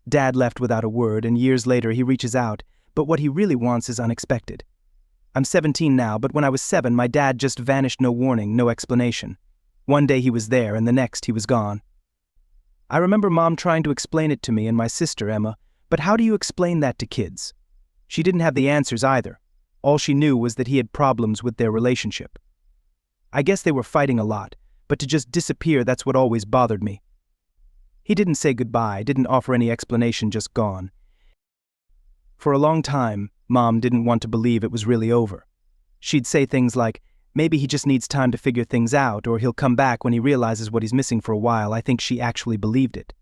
Dad left without a word, and years later he reaches out, but what he really wants is unexpected. I'm 17 now, but when I was 7, my dad just vanished, no warning, no explanation. One day he was there, and the next he was gone. I remember Mom trying to explain it to me and my sister, Emma, but how do you explain that to kids? She didn't have the answers either. All she knew was that he had problems with their relationship. I guess they were fighting a lot, but to just disappear, that's what always bothered me. He didn't say goodbye, didn't offer any explanation, just gone. For a long time, Mom didn't want to believe it was really over. She'd say things like, maybe he just needs time to figure things out, or he'll come back when he realizes what he's missing for a while. I think she actually believed it.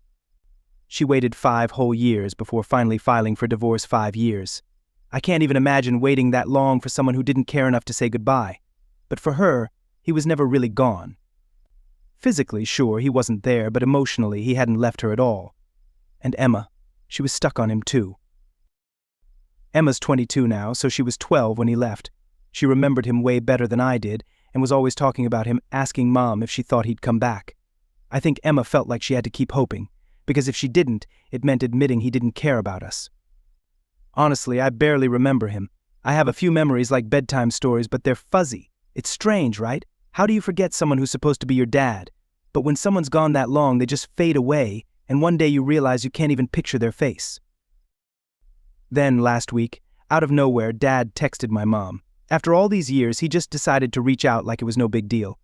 She waited 5 whole years before finally filing for divorce. 5 years. I can't even imagine waiting that long for someone who didn't care enough to say goodbye. But for her, he was never really gone. Physically, sure, he wasn't there, but emotionally, he hadn't left her at all. And Emma, she was stuck on him too. Emma's 22 now, so she was 12 when he left. She remembered him way better than I did, and was always talking about him, asking Mom if she thought he'd come back. I think Emma felt like she had to keep hoping, because if she didn't, it meant admitting he didn't care about us. Honestly, I barely remember him. I have a few memories like bedtime stories, but they're fuzzy. It's strange, right? How do you forget someone who's supposed to be your dad? But when someone's gone that long, they just fade away, and one day you realize you can't even picture their face. Then, last week, out of nowhere, Dad texted my mom. After all these years, he just decided to reach out like it was no big deal.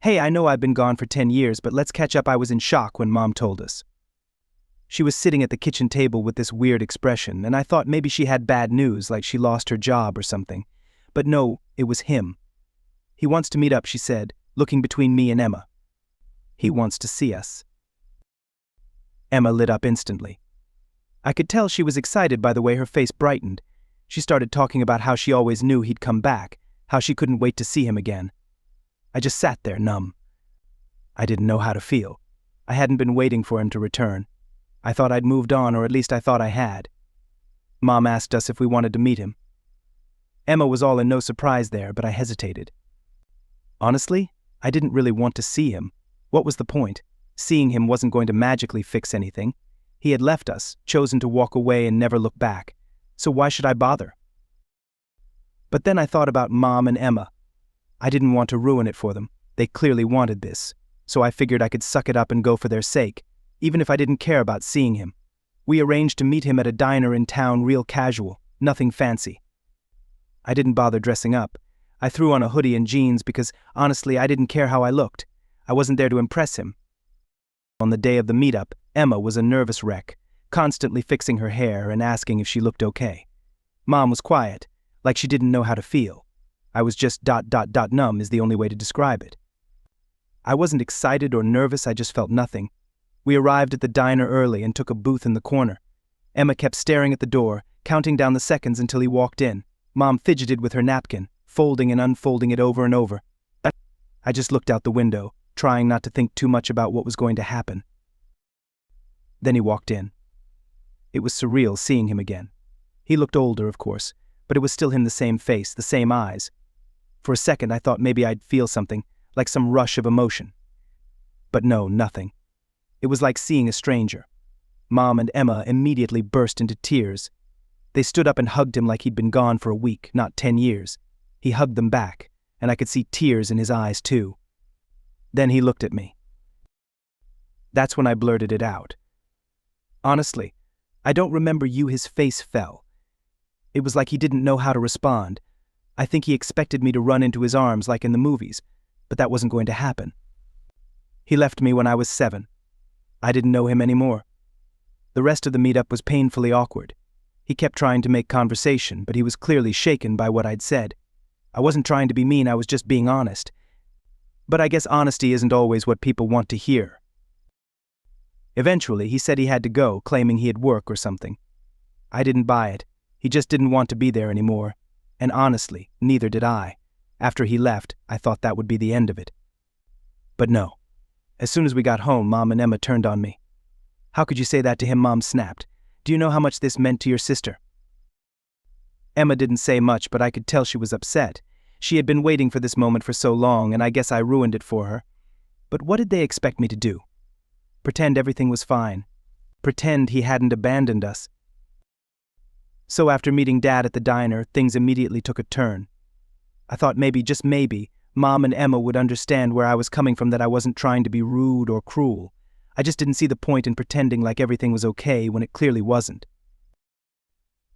Hey, I know I've been gone for 10 years, but let's catch up. I was in shock when Mom told us. She was sitting at the kitchen table with this weird expression, and I thought maybe she had bad news, like she lost her job or something. But no, it was him. He wants to meet up, she said, looking between me and Emma. He wants to see us. Emma lit up instantly. I could tell she was excited by the way her face brightened. She started talking about how she always knew he'd come back, how she couldn't wait to see him again. I just sat there, numb. I didn't know how to feel. I hadn't been waiting for him to return. I thought I'd moved on, or at least I thought I had. Mom asked us if we wanted to meet him. Emma was all in no surprise there, but I hesitated. Honestly, I didn't really want to see him. What was the point? Seeing him wasn't going to magically fix anything. He had left us, chosen to walk away and never look back. So why should I bother? But then I thought about Mom and Emma. I didn't want to ruin it for them. They clearly wanted this, so I figured I could suck it up and go for their sake, even if I didn't care about seeing him. We arranged to meet him at a diner in town, real casual, nothing fancy. I didn't bother dressing up. I threw on a hoodie and jeans because, honestly, I didn't care how I looked. I wasn't there to impress him. On the day of the meetup, Emma was a nervous wreck, constantly fixing her hair and asking if she looked okay. Mom was quiet, like she didn't know how to feel. I was just numb is the only way to describe it. I wasn't excited or nervous, I just felt nothing. We arrived at the diner early and took a booth in the corner. Emma kept staring at the door, counting down the seconds until he walked in. Mom fidgeted with her napkin, folding and unfolding it over and over. I just looked out the window, trying not to think too much about what was going to happen. Then he walked in. It was surreal seeing him again. He looked older, of course, but it was still him, the same face, the same eyes. For a second I thought maybe I'd feel something, like some rush of emotion. But no, nothing. It was like seeing a stranger. Mom and Emma immediately burst into tears. They stood up and hugged him like he'd been gone for a week, not 10 years. He hugged them back, and I could see tears in his eyes too. Then he looked at me. That's when I blurted it out. Honestly, I don't remember you. His face fell. It was like he didn't know how to respond. I think he expected me to run into his arms like in the movies, but that wasn't going to happen. He left me when I was 7. I didn't know him anymore. The rest of the meetup was painfully awkward. He kept trying to make conversation, but he was clearly shaken by what I'd said. I wasn't trying to be mean, I was just being honest. But I guess honesty isn't always what people want to hear. Eventually, he said he had to go, claiming he had work or something. I didn't buy it. He just didn't want to be there anymore. And honestly, neither did I. After he left, I thought that would be the end of it. But no. As soon as we got home, Mom and Emma turned on me. How could you say that to him? Mom snapped. Do you know how much this meant to your sister? Emma didn't say much, but I could tell she was upset. She had been waiting for this moment for so long, and I guess I ruined it for her. But what did they expect me to do? Pretend everything was fine? pretend he hadn't abandoned us. So after meeting Dad at the diner, things immediately took a turn. I thought maybe, just maybe, Mom and Emma would understand where I was coming from, that I wasn't trying to be rude or cruel. I just didn't see the point in pretending like everything was okay when it clearly wasn't.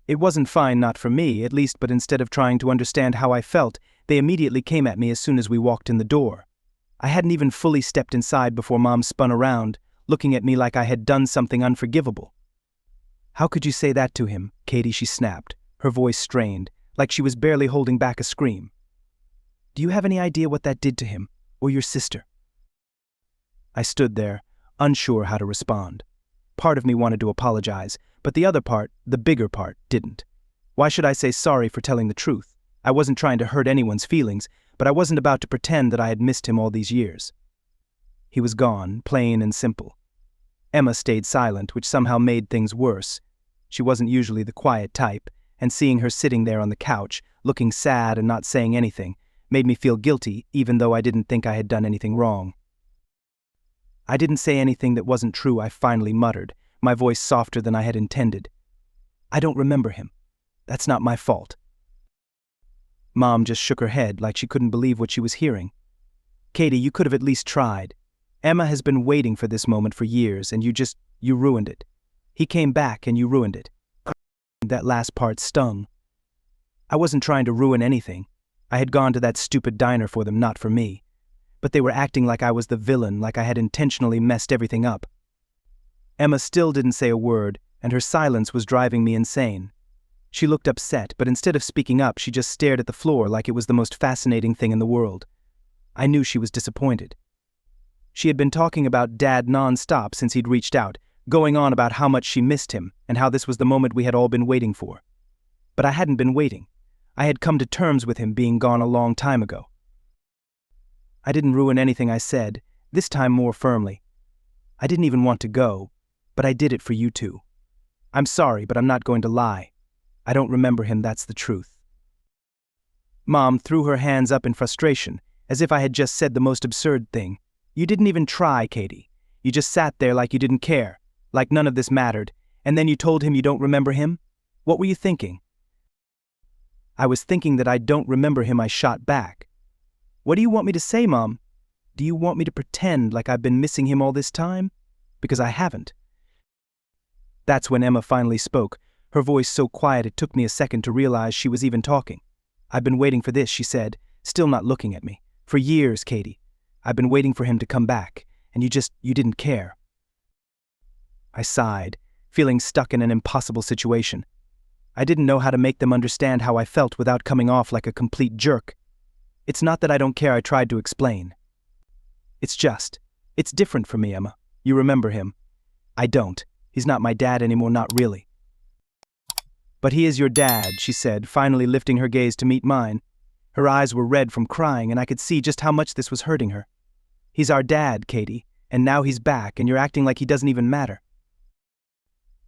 It wasn't fine, not for me, at least, but instead of trying to understand how I felt, they immediately came at me as soon as we walked in the door. I hadn't even fully stepped inside before Mom spun around, looking at me like I had done something unforgivable. "How could you say that to him, Katie?" she snapped, her voice strained, like she was barely holding back a scream. "Do you have any idea what that did to him, or your sister?" I stood there, unsure how to respond. Part of me wanted to apologize, but the other part, the bigger part, didn't. Why should I say sorry for telling the truth? I wasn't trying to hurt anyone's feelings, but I wasn't about to pretend that I had missed him all these years. He was gone, plain and simple. Emma stayed silent, which somehow made things worse. She wasn't usually the quiet type, and seeing her sitting there on the couch, looking sad and not saying anything, made me feel guilty, even though I didn't think I had done anything wrong. "I didn't say anything that wasn't true," I finally muttered, my voice softer than I had intended. "I don't remember him. That's not my fault." Mom just shook her head like she couldn't believe what she was hearing. "Katie, you could have at least tried. Emma has been waiting for this moment for years, and you ruined it. He came back and you ruined it." That last part stung. I wasn't trying to ruin anything. I had gone to that stupid diner for them, not for me. But they were acting like I was the villain, like I had intentionally messed everything up. Emma still didn't say a word, and her silence was driving me insane. She looked upset, but instead of speaking up, she just stared at the floor like it was the most fascinating thing in the world. I knew she was disappointed. She had been talking about Dad non-stop since he'd reached out, going on about how much she missed him and how this was the moment we had all been waiting for. But I hadn't been waiting. I had come to terms with him being gone a long time ago. "I didn't ruin anything," I said, this time more firmly. "I didn't even want to go, but I did it for you two. I'm sorry, but I'm not going to lie. I don't remember him, that's the truth." Mom threw her hands up in frustration, as if I had just said the most absurd thing. "You didn't even try, Katie. You just sat there like you didn't care, like none of this mattered, and then you told him you don't remember him? What were you thinking?" "I was thinking that I don't remember him," I shot back. "What do you want me to say, Mom? Do you want me to pretend like I've been missing him all this time? Because I haven't." That's when Emma finally spoke, her voice so quiet it took me a second to realize she was even talking. "I've been waiting for this," she said, still not looking at me. "For years, Katie. I've been waiting for him to come back, and you didn't care." I sighed, feeling stuck in an impossible situation. I didn't know how to make them understand how I felt without coming off like a complete jerk. "It's not that I don't care," I tried to explain. It's different for me, Emma. You remember him. I don't. He's not my dad anymore, not really." "But he is your dad," she said, finally lifting her gaze to meet mine. Her eyes were red from crying, and I could see just how much this was hurting her. "He's our dad, Katie, and now he's back, and you're acting like he doesn't even matter."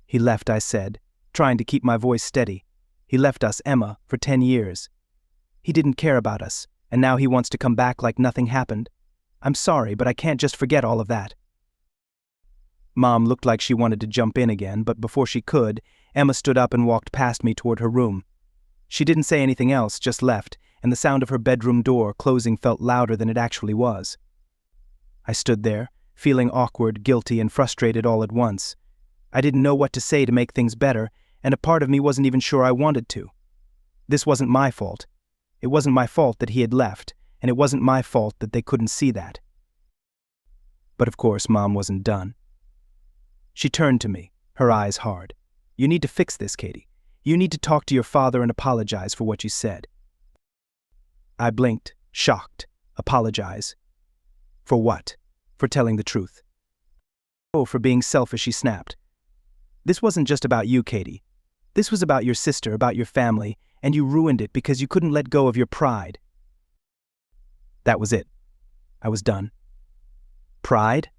"He left," I said, trying to keep my voice steady. "He left us, Emma, for 10 years. He didn't care about us, and now he wants to come back like nothing happened. I'm sorry, but I can't just forget all of that." Mom looked like she wanted to jump in again, but before she could, Emma stood up and walked past me toward her room. She didn't say anything else, just left, and the sound of her bedroom door closing felt louder than it actually was. I stood there, feeling awkward, guilty, and frustrated all at once. I didn't know what to say to make things better, and a part of me wasn't even sure I wanted to. This wasn't my fault. It wasn't my fault that he had left, and it wasn't my fault that they couldn't see that. But of course, Mom wasn't done. She turned to me, her eyes hard. "You need to fix this, Katie. You need to talk to your father and apologize for what you said." I blinked, shocked. Apologize? For what? For telling the truth. "Oh, for being selfish," she snapped. "This wasn't just about you, Katie. This was about your sister, about your family, and you ruined it because you couldn't let go of your pride." That was it. I was done. Pride?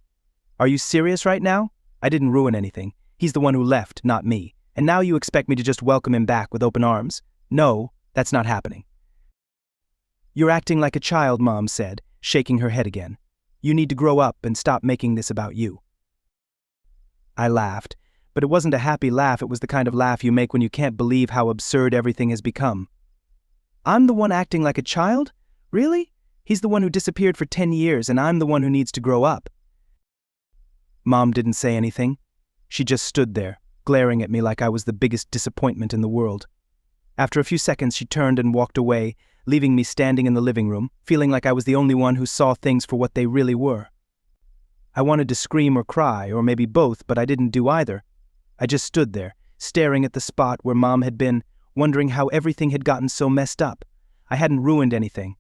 Are you serious right now? I didn't ruin anything. He's the one who left, not me. And now you expect me to just welcome him back with open arms? No, that's not happening. "You're acting like a child," Mom said, shaking her head again. "You need to grow up and stop making this about you." I laughed, But it wasn't a happy laugh, it was the kind of laugh you make when you can't believe how absurd everything has become. I'm the one acting like a child? Really? He's the one who disappeared for 10 years and I'm the one who needs to grow up. Mom didn't say anything. She just stood there, glaring at me like I was the biggest disappointment in the world. After a few seconds, she turned and walked away, leaving me standing in the living room, feeling like I was the only one who saw things for what they really were. I wanted to scream or cry, or maybe both, but I didn't do either. I just stood there, staring at the spot where Mom had been, wondering how everything had gotten so messed up. I hadn't ruined anything.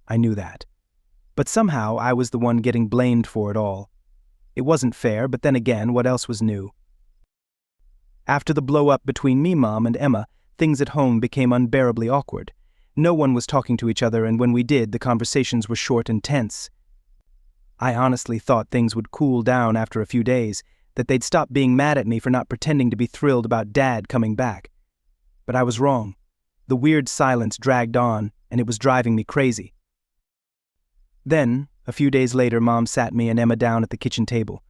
I knew that. But somehow I was the one getting blamed for it all. It wasn't fair, but then again, what else was new? After the blow-up between me, Mom, and Emma, things at home became unbearably awkward. No one was talking to each other, and when we did, the conversations were short and tense. I honestly thought things would cool down after a few days, that they'd stop being mad at me for not pretending to be thrilled about Dad coming back. But I was wrong. The weird silence dragged on, and it was driving me crazy. Then, a few days later, Mom sat me and Emma down at the kitchen table.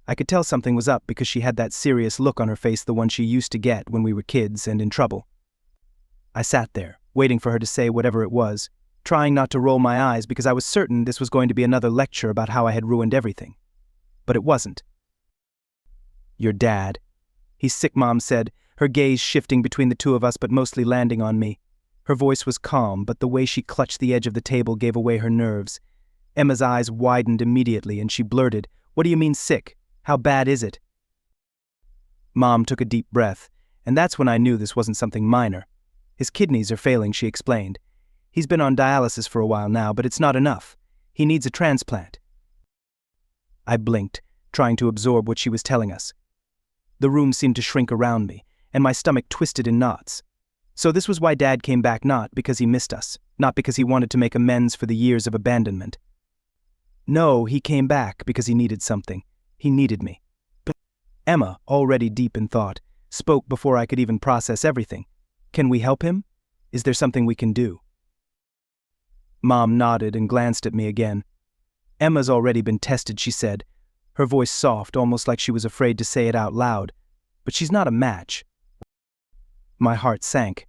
I could tell something was up because she had that serious look on her face, the one she used to get when we were kids and in trouble. I sat there, waiting for her to say whatever it was, trying not to roll my eyes because I was certain this was going to be another lecture about how I had ruined everything. But it wasn't. Your dad. He's sick, Mom said, her gaze shifting between the two of us but mostly landing on me. Her voice was calm, but the way she clutched the edge of the table gave away her nerves. Emma's eyes widened immediately and she blurted, "What do you mean sick? How bad is it?" Mom took a deep breath, and that's when I knew this wasn't something minor. His kidneys are failing, she explained. He's been on dialysis for a while now, but it's not enough. He needs a transplant. I blinked, trying to absorb what she was telling us. The room seemed to shrink around me, and my stomach twisted in knots. So this was why Dad came back, not because he missed us, not because he wanted to make amends for the years of abandonment. No, he came back because he needed something. He needed me. But Emma, already deep in thought, spoke before I could even process everything. Can we help him? Is there something we can do? Mom nodded and glanced at me again. Emma's already been tested, she said, her voice soft, almost like she was afraid to say it out loud. But she's not a match. My heart sank.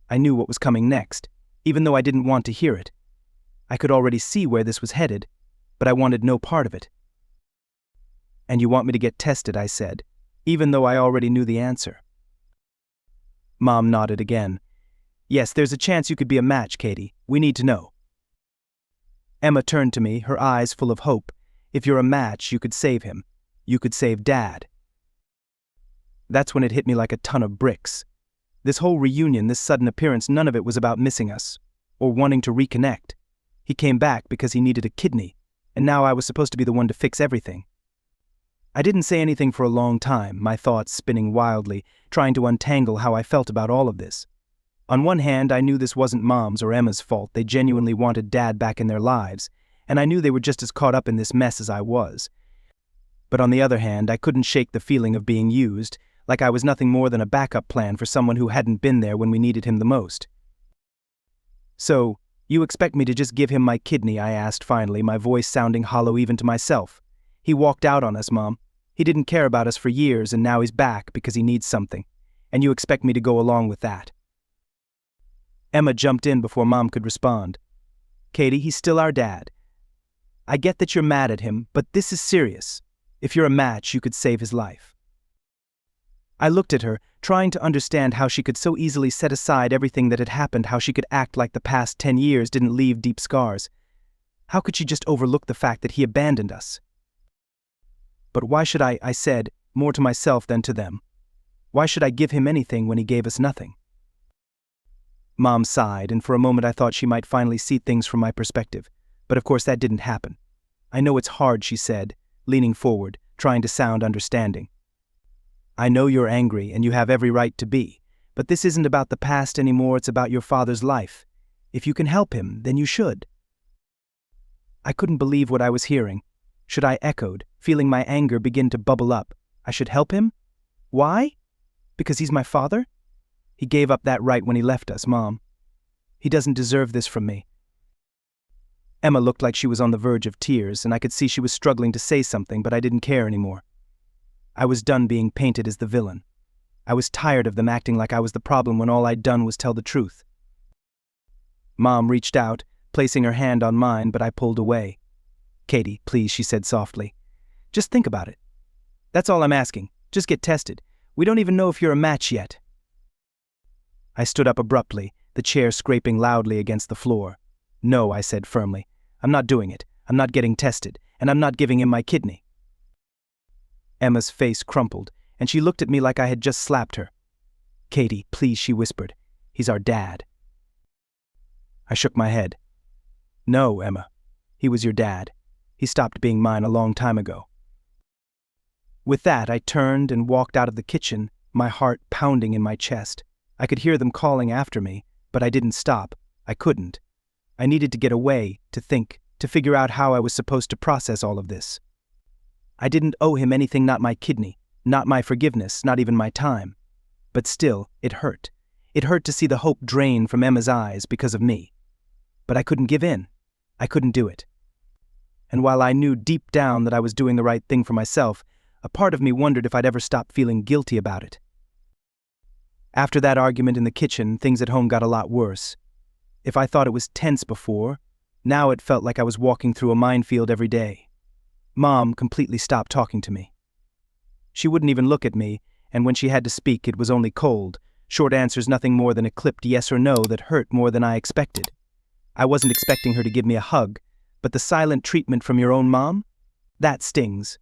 I knew what was coming next, even though I didn't want to hear it. I could already see where this was headed, but I wanted no part of it. And you want me to get tested, I said, even though I already knew the answer. Mom nodded again. Yes, there's a chance you could be a match, Katie. We need to know. Emma turned to me, her eyes full of hope. If you're a match, you could save him. You could save Dad. That's when it hit me like a ton of bricks. This whole reunion, this sudden appearance, none of it was about missing us, or wanting to reconnect. He came back because he needed a kidney, and now I was supposed to be the one to fix everything. I didn't say anything for a long time, my thoughts spinning wildly, trying to untangle how I felt about all of this. On one hand, I knew this wasn't Mom's or Emma's fault. They genuinely wanted Dad back in their lives, and I knew they were just as caught up in this mess as I was. But on the other hand, I couldn't shake the feeling of being used, like I was nothing more than a backup plan for someone who hadn't been there when we needed him the most. So, you expect me to just give him my kidney? I asked finally, my voice sounding hollow even to myself. He walked out on us, Mom. He didn't care about us for years, and now he's back because he needs something. And you expect me to go along with that? Emma jumped in before Mom could respond. Katie, he's still our dad. I get that you're mad at him, but this is serious. If you're a match, you could save his life. I looked at her, trying to understand how she could so easily set aside everything that had happened, how she could act like the past 10 years didn't leave deep scars. How could she just overlook the fact that he abandoned us? But why should I said, more to myself than to them. Why should I give him anything when he gave us nothing? Mom sighed, and for a moment I thought she might finally see things from my perspective. But of course that didn't happen. I know it's hard, she said, leaning forward, trying to sound understanding. I know you're angry, and you have every right to be, but this isn't about the past anymore, it's about your father's life. If you can help him, then you should. I couldn't believe what I was hearing. Should I echoed, feeling my anger begin to bubble up. I should help him? Why? Because he's my father? He gave up that right when he left us, Mom. He doesn't deserve this from me. Emma looked like she was on the verge of tears, and I could see she was struggling to say something, but I didn't care anymore. I was done being painted as the villain. I was tired of them acting like I was the problem when all I'd done was tell the truth. Mom reached out, placing her hand on mine, but I pulled away. "Katie, please," she said softly. "Just think about it. That's all I'm asking. Just get tested. We don't even know if you're a match yet." I stood up abruptly, the chair scraping loudly against the floor. "No," I said firmly. "I'm not doing it. I'm not getting tested, and I'm not giving him my kidney." Emma's face crumpled, and she looked at me like I had just slapped her. "Katie, please," she whispered. "He's our dad." I shook my head. "No, Emma. He was your dad. He stopped being mine a long time ago." With that, I turned and walked out of the kitchen, my heart pounding in my chest. I could hear them calling after me, but I didn't stop. I couldn't. I needed to get away, to think, to figure out how I was supposed to process all of this. I didn't owe him anything, not my kidney, not my forgiveness, not even my time. But still, it hurt. It hurt to see the hope drain from Emma's eyes because of me. But I couldn't give in. I couldn't do it. And while I knew deep down that I was doing the right thing for myself, a part of me wondered if I'd ever stop feeling guilty about it. After that argument in the kitchen, things at home got a lot worse. If I thought it was tense before, now it felt like I was walking through a minefield every day. Mom completely stopped talking to me. She wouldn't even look at me, and when she had to speak, it was only cold, short answers, nothing more than a clipped yes or no that hurt more than I expected. I wasn't expecting her to give me a hug, but the silent treatment from your own mom? That stings.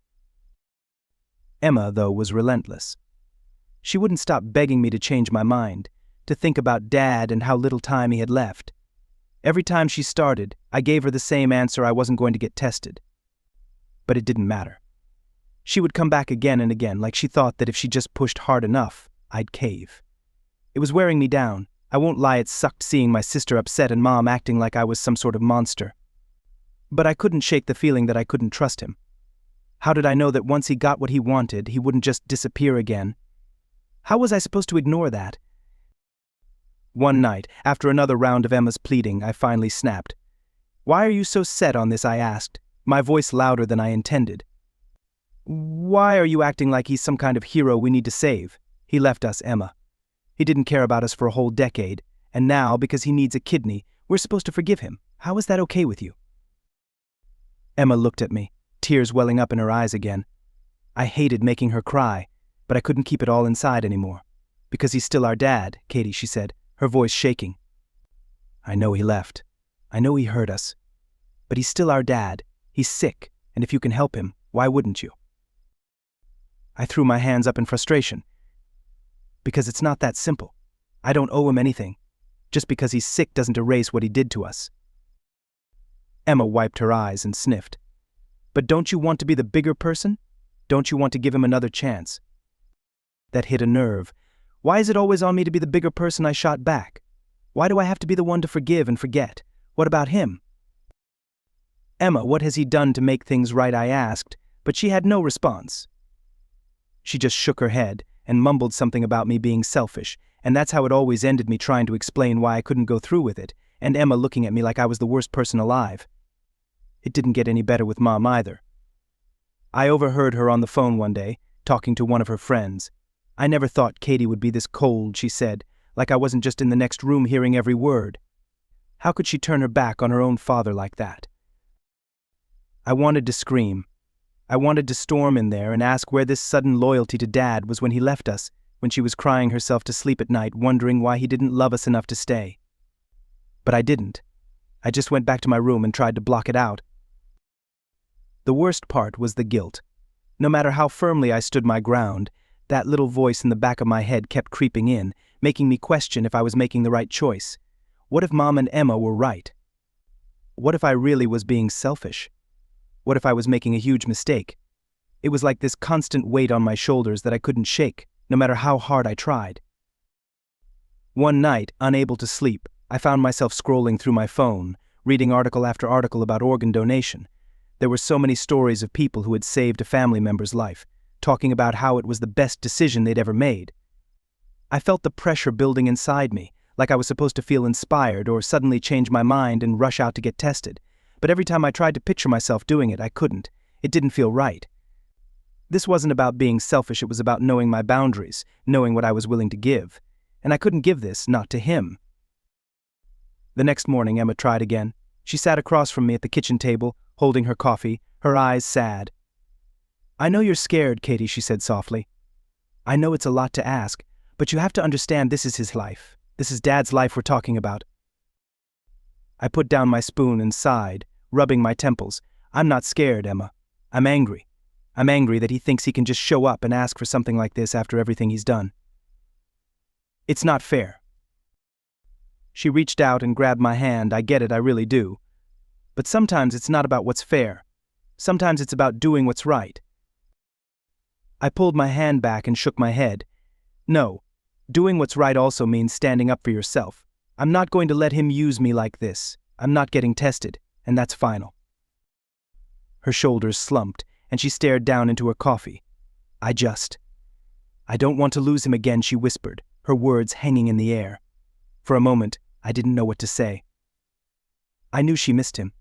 Emma, though, was relentless. She wouldn't stop begging me to change my mind, to think about Dad and how little time he had left. Every time she started, I gave her the same answer: I wasn't going to get tested. But it didn't matter. She would come back again and again, like she thought that if she just pushed hard enough, I'd cave. It was wearing me down. I won't lie, it sucked seeing my sister upset and Mom acting like I was some sort of monster. But I couldn't shake the feeling that I couldn't trust him. How did I know that once he got what he wanted, he wouldn't just disappear again? How was I supposed to ignore that? One night, after another round of Emma's pleading, I finally snapped. "Why are you so set on this?" I asked, my voice louder than I intended. "Why are you acting like he's some kind of hero we need to save? He left us, Emma. He didn't care about us for a whole decade, and now, because he needs a kidney, we're supposed to forgive him. How is that okay with you?" Emma looked at me, tears welling up in her eyes again. I hated making her cry, but I couldn't keep it all inside anymore. "Because he's still our dad, Katie," she said, her voice shaking. "I know he left. I know he hurt us. But he's still our dad. He's sick, and if you can help him, why wouldn't you?" I threw my hands up in frustration. "Because it's not that simple. I don't owe him anything. Just because he's sick doesn't erase what he did to us." Emma wiped her eyes and sniffed. "But don't you want to be the bigger person? Don't you want to give him another chance?" That hit a nerve. Why is it always on me to be the bigger person? I shot back. Why do I have to be the one to forgive and forget? What about him? "Emma, what has he done to make things right?" I asked, but she had no response. She just shook her head and mumbled something about me being selfish, and that's how it always ended, me trying to explain why I couldn't go through with it, and Emma looking at me like I was the worst person alive. It didn't get any better with Mom either. I overheard her on the phone one day, talking to one of her friends. "I never thought Katie would be this cold," she said, like I wasn't just in the next room hearing every word. How could she turn her back on her own father like that? I wanted to scream. I wanted to storm in there and ask where this sudden loyalty to Dad was when he left us, when she was crying herself to sleep at night, wondering why he didn't love us enough to stay. But I didn't. I just went back to my room and tried to block it out. The worst part was the guilt. No matter how firmly I stood my ground, that little voice in the back of my head kept creeping in, making me question if I was making the right choice. What if Mom and Emma were right? What if I really was being selfish? What if I was making a huge mistake? It was like this constant weight on my shoulders that I couldn't shake, no matter how hard I tried. One night, unable to sleep, I found myself scrolling through my phone, reading article after article about organ donation. There were so many stories of people who had saved a family member's life, talking about how it was the best decision they'd ever made. I felt the pressure building inside me, like I was supposed to feel inspired or suddenly change my mind and rush out to get tested. But every time I tried to picture myself doing it, I couldn't. It didn't feel right. This wasn't about being selfish, it was about knowing my boundaries, knowing what I was willing to give. And I couldn't give this, not to him. The next morning, Emma tried again. She sat across from me at the kitchen table, holding her coffee, her eyes sad. "I know you're scared, Katie," she said softly. "I know it's a lot to ask, but you have to understand this is his life. This is Dad's life we're talking about." I put down my spoon and sighed, rubbing my temples. "I'm not scared, Emma. I'm angry. I'm angry that he thinks he can just show up and ask for something like this after everything he's done. It's not fair." She reached out and grabbed my hand. "I get it, I really do. But sometimes it's not about what's fair. Sometimes it's about doing what's right." I pulled my hand back and shook my head. "No, doing what's right also means standing up for yourself. I'm not going to let him use me like this. I'm not getting tested, and that's final." Her shoulders slumped, and she stared down into her coffee. I don't want to lose him again," she whispered, her words hanging in the air. For a moment, I didn't know what to say. I knew she missed him.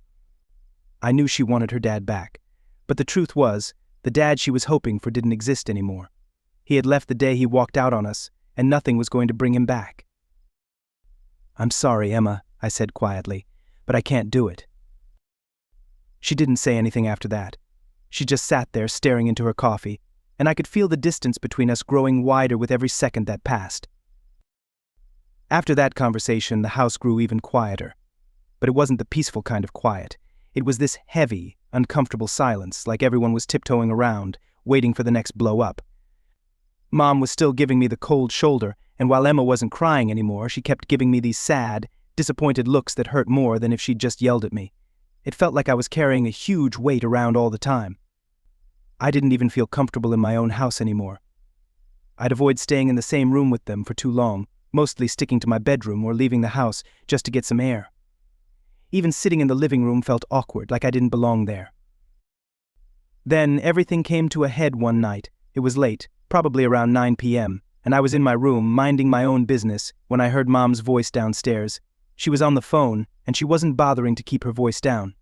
I knew she wanted her dad back. But the truth was, the dad she was hoping for didn't exist anymore. He had left the day he walked out on us, and nothing was going to bring him back. "I'm sorry, Emma," I said quietly, "but I can't do it." She didn't say anything after that. She just sat there staring into her coffee, and I could feel the distance between us growing wider with every second that passed. After that conversation, the house grew even quieter. But it wasn't the peaceful kind of quiet. It was this heavy, uncomfortable silence, like everyone was tiptoeing around, waiting for the next blow up. Mom was still giving me the cold shoulder, and while Emma wasn't crying anymore, she kept giving me these sad, disappointed looks that hurt more than if she'd just yelled at me. It felt like I was carrying a huge weight around all the time. I didn't even feel comfortable in my own house anymore. I'd avoid staying in the same room with them for too long, mostly sticking to my bedroom or leaving the house just to get some air. Even sitting in the living room felt awkward, like I didn't belong there. Then everything came to a head one night. It was late, probably around 9 p.m., and I was in my room minding my own business when I heard Mom's voice downstairs. She was on the phone, and she wasn't bothering to keep her voice down.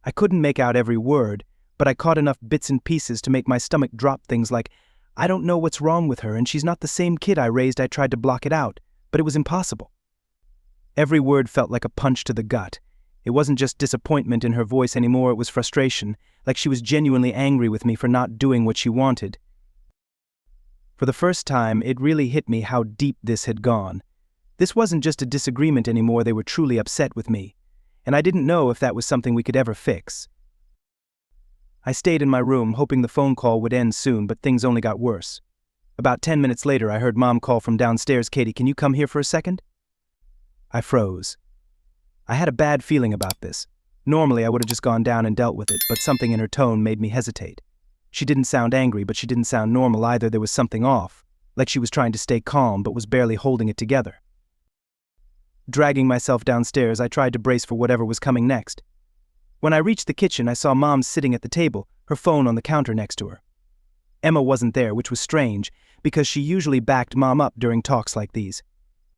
I couldn't make out every word, but I caught enough bits and pieces to make my stomach drop. Things like, "I don't know what's wrong with her, and she's not the same kid I raised. I tried to block it out, but it was impossible." Every word felt like a punch to the gut. It wasn't just disappointment in her voice anymore, it was frustration, like she was genuinely angry with me for not doing what she wanted. For the first time, it really hit me how deep this had gone. This wasn't just a disagreement anymore, they were truly upset with me, and I didn't know if that was something we could ever fix. I stayed in my room, hoping the phone call would end soon, but things only got worse. About 10 minutes later, I heard Mom call from downstairs, "Katie, can you come here for a second?" I froze. I had a bad feeling about this. Normally, I would have just gone down and dealt with it, but something in her tone made me hesitate. She didn't sound angry, but she didn't sound normal either. There was something off, like she was trying to stay calm but was barely holding it together. Dragging myself downstairs, I tried to brace for whatever was coming next. When I reached the kitchen, I saw Mom sitting at the table, her phone on the counter next to her. Emma wasn't there, which was strange, because she usually backed Mom up during talks like these.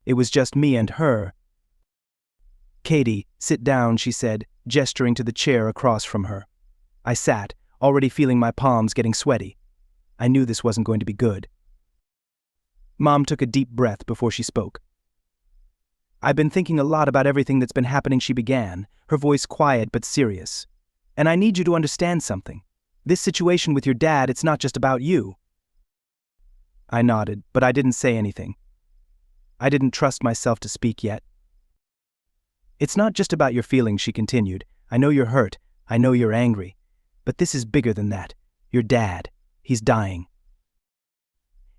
It was just me and her. "Katie, sit down," she said, gesturing to the chair across from her. I sat, already feeling my palms getting sweaty. I knew this wasn't going to be good. Mom took a deep breath before she spoke. "I've been thinking a lot about everything that's been happening," she began, her voice quiet but serious. "And I need you to understand something. This situation with your dad, it's not just about you." I nodded, but I didn't say anything. I didn't trust myself to speak yet. "It's not just about your feelings," she continued. "I know you're hurt, I know you're angry. But this is bigger than that. Your dad, he's dying."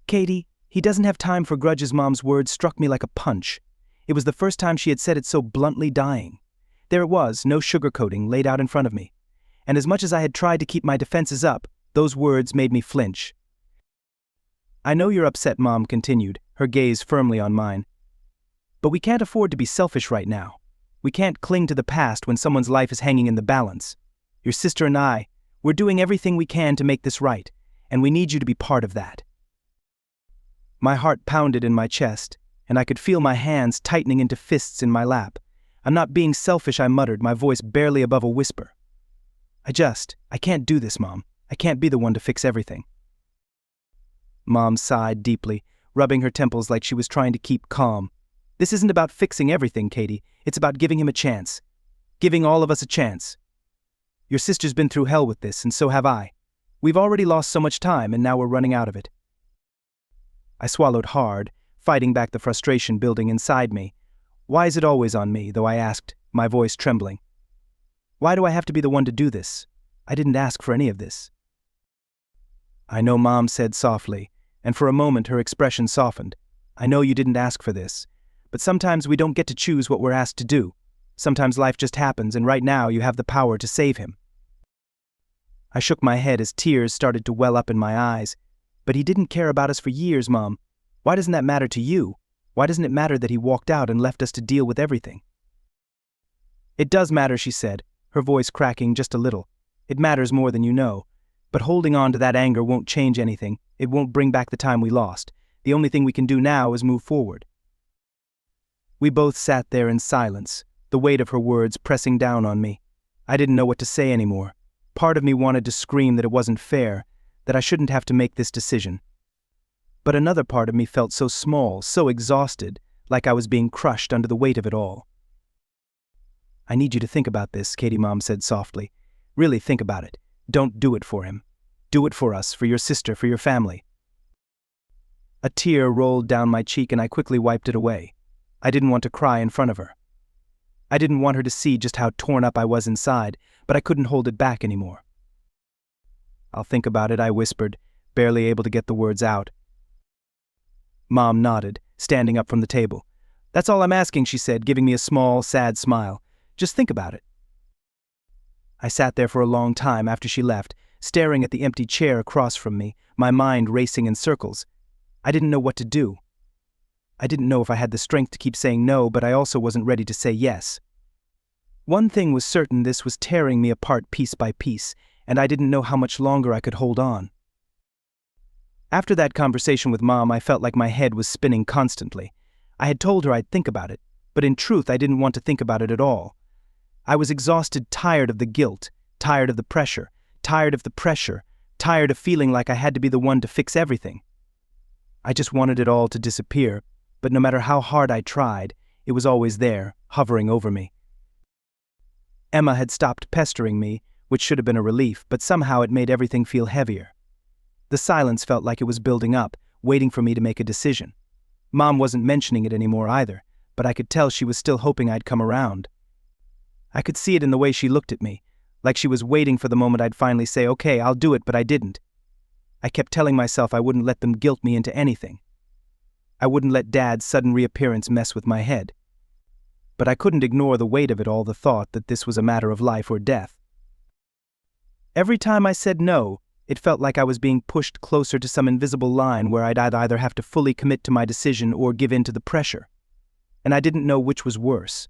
"Katie, he doesn't have time for grudges." Mom's words struck me like a punch. It was the first time she had said it so bluntly. Dying. There it was, no sugarcoating, laid out in front of me. And as much as I had tried to keep my defenses up, those words made me flinch. "I know you're upset," Mom continued, her gaze firmly on mine. "But we can't afford to be selfish right now. We can't cling to the past when someone's life is hanging in the balance. Your sister and I, we're doing everything we can to make this right, and we need you to be part of that." My heart pounded in my chest, and I could feel my hands tightening into fists in my lap. "I'm not being selfish," I muttered, my voice barely above a whisper. I can't do this, Mom. I can't be the one to fix everything." Mom sighed deeply, rubbing her temples like she was trying to keep calm. "This isn't about fixing everything, Katie. It's about giving him a chance. Giving all of us a chance. Your sister's been through hell with this, and so have I. We've already lost so much time, and now we're running out of it." I swallowed hard, fighting back the frustration building inside me. Why is it always on me, though, I asked, my voice trembling. Why do I have to be the one to do this? I didn't ask for any of this. "I know," Mom said softly, and for a moment her expression softened. "I know you didn't ask for this, but sometimes we don't get to choose what we're asked to do. Sometimes life just happens, and right now you have the power to save him." I shook my head as tears started to well up in my eyes. "But he didn't care about us for years, Mom. Why doesn't that matter to you? Why doesn't it matter that he walked out and left us to deal with everything?" "It does matter," she said, her voice cracking just a little. "It matters more than you know. But holding on to that anger won't change anything. It won't bring back the time we lost. The only thing we can do now is move forward." We both sat there in silence, the weight of her words pressing down on me. I didn't know what to say anymore. Part of me wanted to scream that it wasn't fair, that I shouldn't have to make this decision. But another part of me felt so small, so exhausted, like I was being crushed under the weight of it all. "I need you to think about this," Katie, Mom said softly. "Really think about it. Don't do it for him. Do it for us, for your sister, for your family." A tear rolled down my cheek and I quickly wiped it away. I didn't want to cry in front of her. I didn't want her to see just how torn up I was inside, but I couldn't hold it back anymore. "I'll think about it," I whispered, barely able to get the words out. Mom nodded, standing up from the table. "That's all I'm asking," she said, giving me a small, sad smile. "Just think about it." I sat there for a long time after she left, staring at the empty chair across from me, my mind racing in circles. I didn't know what to do. I didn't know if I had the strength to keep saying no, but I also wasn't ready to say yes. One thing was certain: this was tearing me apart piece by piece, and I didn't know how much longer I could hold on. After that conversation with Mom, I felt like my head was spinning constantly. I had told her I'd think about it, but in truth I didn't want to think about it at all. I was exhausted, tired of the guilt, tired of the pressure, tired of feeling like I had to be the one to fix everything. I just wanted it all to disappear, but no matter how hard I tried, it was always there, hovering over me. Emma had stopped pestering me, which should have been a relief, but somehow it made everything feel heavier. The silence felt like it was building up, waiting for me to make a decision. Mom wasn't mentioning it anymore either, but I could tell she was still hoping I'd come around. I could see it in the way she looked at me, like she was waiting for the moment I'd finally say, "Okay, I'll do it," but I didn't. I kept telling myself I wouldn't let them guilt me into anything. I wouldn't let Dad's sudden reappearance mess with my head. But I couldn't ignore the weight of it all, the thought that this was a matter of life or death. Every time I said no, it felt like I was being pushed closer to some invisible line where I'd either have to fully commit to my decision or give in to the pressure. And I didn't know which was worse.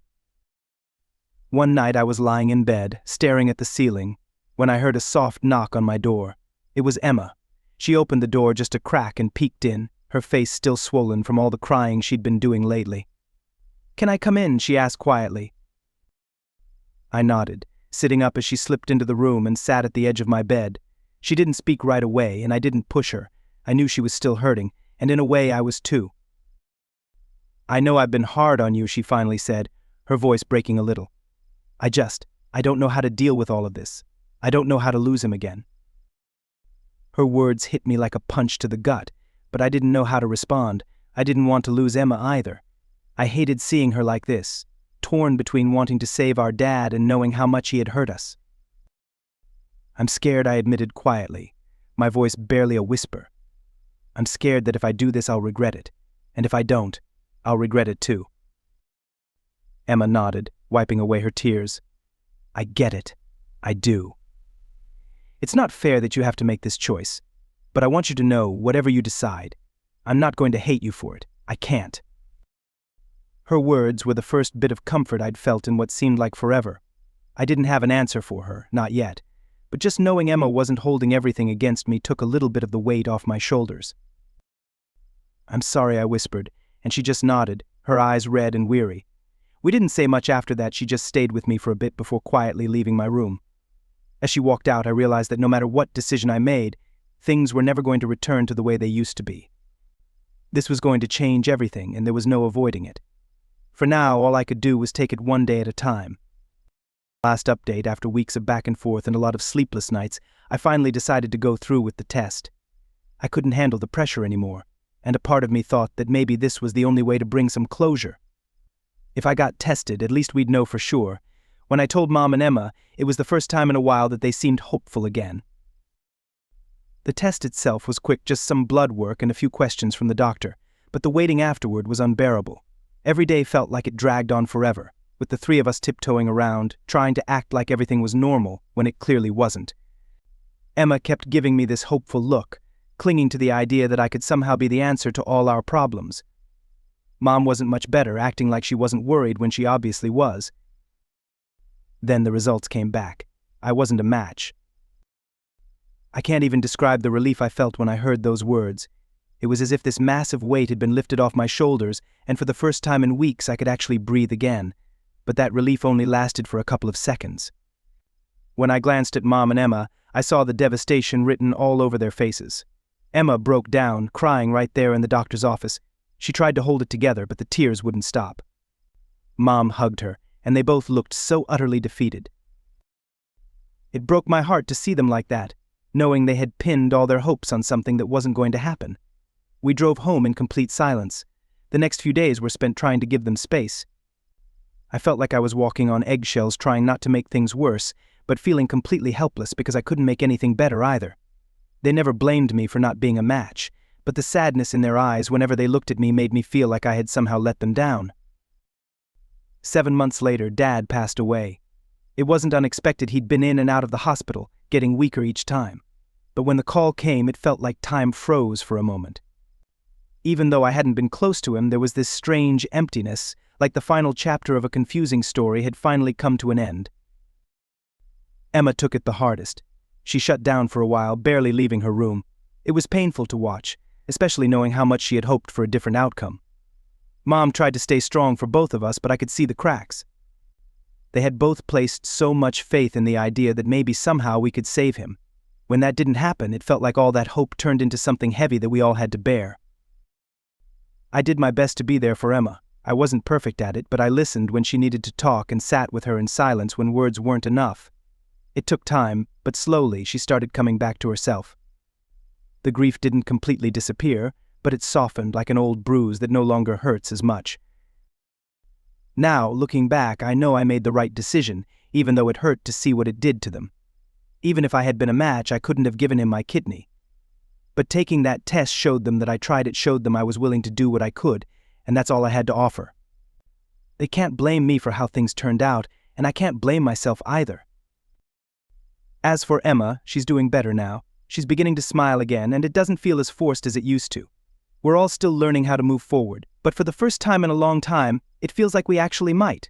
One night I was lying in bed, staring at the ceiling, when I heard a soft knock on my door. It was Emma. She opened the door just a crack and peeked in, her face still swollen from all the crying she'd been doing lately. "Can I come in?" she asked quietly. I nodded, sitting up as she slipped into the room and sat at the edge of my bed. She didn't speak right away, and I didn't push her. I knew she was still hurting, and in a way I was too. "I know I've been hard on you," she finally said, her voice breaking a little. I don't know how to deal with all of this. I don't know how to lose him again." Her words hit me like a punch to the gut, but I didn't know how to respond. I didn't want to lose Emma either. I hated seeing her like this, torn between wanting to save our dad and knowing how much he had hurt us. "I'm scared," I admitted quietly, my voice barely a whisper. "I'm scared that if I do this I'll regret it, and if I don't, I'll regret it too." Emma nodded, wiping away her tears. "I get it. I do. It's not fair that you have to make this choice, but I want you to know, whatever you decide, I'm not going to hate you for it. I can't." Her words were the first bit of comfort I'd felt in what seemed like forever. I didn't have an answer for her, not yet, but just knowing Emma wasn't holding everything against me took a little bit of the weight off my shoulders. "I'm sorry," I whispered, and she just nodded, her eyes red and weary. We didn't say much after that. She just stayed with me for a bit before quietly leaving my room. As she walked out, I realized that no matter what decision I made, things were never going to return to the way they used to be. This was going to change everything, and there was no avoiding it. For now, all I could do was take it one day at a time. Last update, after weeks of back and forth and a lot of sleepless nights, I finally decided to go through with the test. I couldn't handle the pressure anymore, and a part of me thought that maybe this was the only way to bring some closure. If I got tested, at least we'd know for sure. When I told Mom and Emma, it was the first time in a while that they seemed hopeful again. The test itself was quick, just some blood work and a few questions from the doctor, but the waiting afterward was unbearable. Every day felt like it dragged on forever, with the three of us tiptoeing around, trying to act like everything was normal when it clearly wasn't. Emma kept giving me this hopeful look, clinging to the idea that I could somehow be the answer to all our problems. Mom wasn't much better, acting like she wasn't worried when she obviously was. Then the results came back. I wasn't a match. I can't even describe the relief I felt when I heard those words. It was as if this massive weight had been lifted off my shoulders, and for the first time in weeks I could actually breathe again. But that relief only lasted for a couple of seconds. When I glanced at Mom and Emma, I saw the devastation written all over their faces. Emma broke down, crying right there in the doctor's office. She tried to hold it together, but the tears wouldn't stop. Mom hugged her, and they both looked so utterly defeated. It broke my heart to see them like that, knowing they had pinned all their hopes on something that wasn't going to happen. We drove home in complete silence. The next few days were spent trying to give them space. I felt like I was walking on eggshells, trying not to make things worse, but feeling completely helpless because I couldn't make anything better either. They never blamed me for not being a match, but the sadness in their eyes whenever they looked at me made me feel like I had somehow let them down. 7 months later, Dad passed away. It wasn't unexpected. He'd been in and out of the hospital, getting weaker each time. But when the call came, it felt like time froze for a moment. Even though I hadn't been close to him, there was this strange emptiness, like the final chapter of a confusing story had finally come to an end. Emma took it the hardest. She shut down for a while, barely leaving her room. It was painful to watch, especially knowing how much she had hoped for a different outcome. Mom tried to stay strong for both of us, but I could see the cracks. They had both placed so much faith in the idea that maybe somehow we could save him. When that didn't happen, it felt like all that hope turned into something heavy that we all had to bear. I did my best to be there for Emma. I wasn't perfect at it, but I listened when she needed to talk and sat with her in silence when words weren't enough. It took time, but slowly she started coming back to herself. The grief didn't completely disappear, but it softened like an old bruise that no longer hurts as much. Now, looking back, I know I made the right decision, even though it hurt to see what it did to them. Even if I had been a match, I couldn't have given him my kidney. But taking that test showed them that I tried. It showed them I was willing to do what I could, and that's all I had to offer. They can't blame me for how things turned out, and I can't blame myself either. As for Emma, she's doing better now. She's beginning to smile again, and it doesn't feel as forced as it used to. We're all still learning how to move forward, but for the first time in a long time, it feels like we actually might.